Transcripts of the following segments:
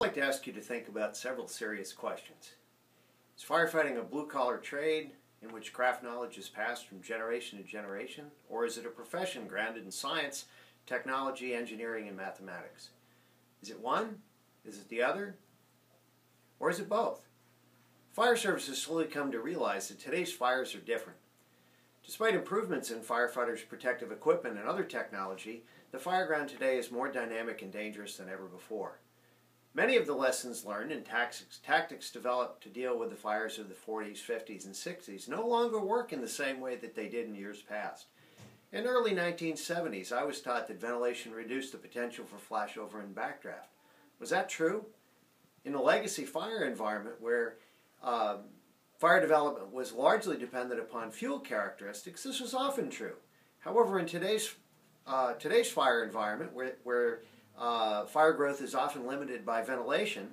I'd like to ask you to think about several serious questions. Is firefighting a blue-collar trade in which craft knowledge is passed from generation to generation, or is it a profession grounded in science, technology, engineering, and mathematics? Is it one? Is it the other? Or is it both? Fire service has slowly come to realize that today's fires are different. Despite improvements in firefighters' protective equipment and other technology, the fireground today is more dynamic and dangerous than ever before. Many of the lessons learned and tactics developed to deal with the fires of the 40s, 50s, and 60s no longer work in the same way that they did in years past. In the early 1970s, I was taught that ventilation reduced the potential for flashover and backdraft. Was that true? In a legacy fire environment where fire development was largely dependent upon fuel characteristics, this was often true. However, in today's fire environment, where fire growth is often limited by ventilation,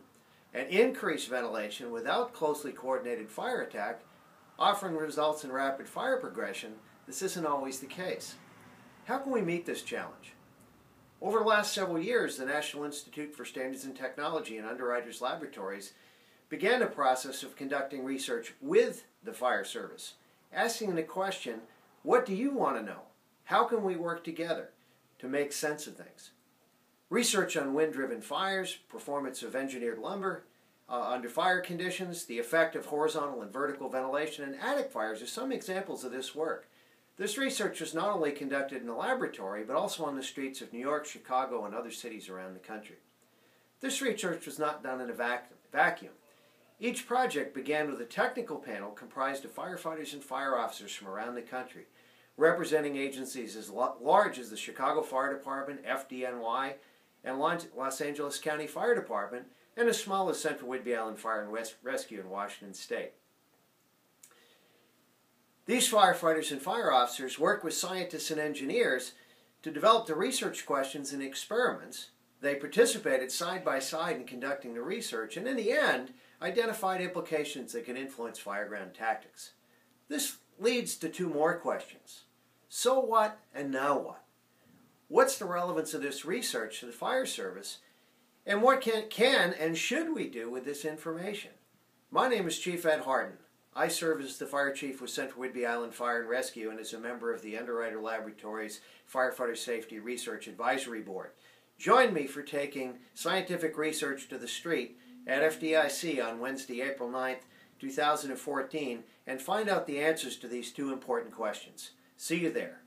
and increased ventilation without closely coordinated fire attack often results in rapid fire progression, this isn't always the case. How can we meet this challenge? Over the last several years, the National Institute for Standards and Technology and Underwriters Laboratories began a process of conducting research with the fire service, asking the question, what do you want to know? How can we work together to make sense of things? Research on wind-driven fires, performance of engineered lumber under fire conditions, the effect of horizontal and vertical ventilation, and attic fires are some examples of this work. This research was not only conducted in a laboratory, but also on the streets of New York, Chicago, and other cities around the country. This research was not done in a vacuum. Each project began with a technical panel comprised of firefighters and fire officers from around the country, representing agencies as large as the Chicago Fire Department, FDNY, and Los Angeles County Fire Department, and as small as Central Whidbey Island Fire and Rescue in Washington State. These firefighters and fire officers worked with scientists and engineers to develop the research questions and experiments. They participated side by side in conducting the research, and in the end, identified implications that can influence fireground tactics. This leads to two more questions. So what and now what? What's the relevance of this research to the fire service, and what can and should we do with this information? My name is Chief Ed Harden. I serve as the Fire Chief with Central Whidbey Island Fire and Rescue and as a member of the Underwriter Laboratories Firefighter Safety Research Advisory Board. Join me for taking scientific research to the street at FDIC on Wednesday, April 9th, 2014, and find out the answers to these two important questions. See you there.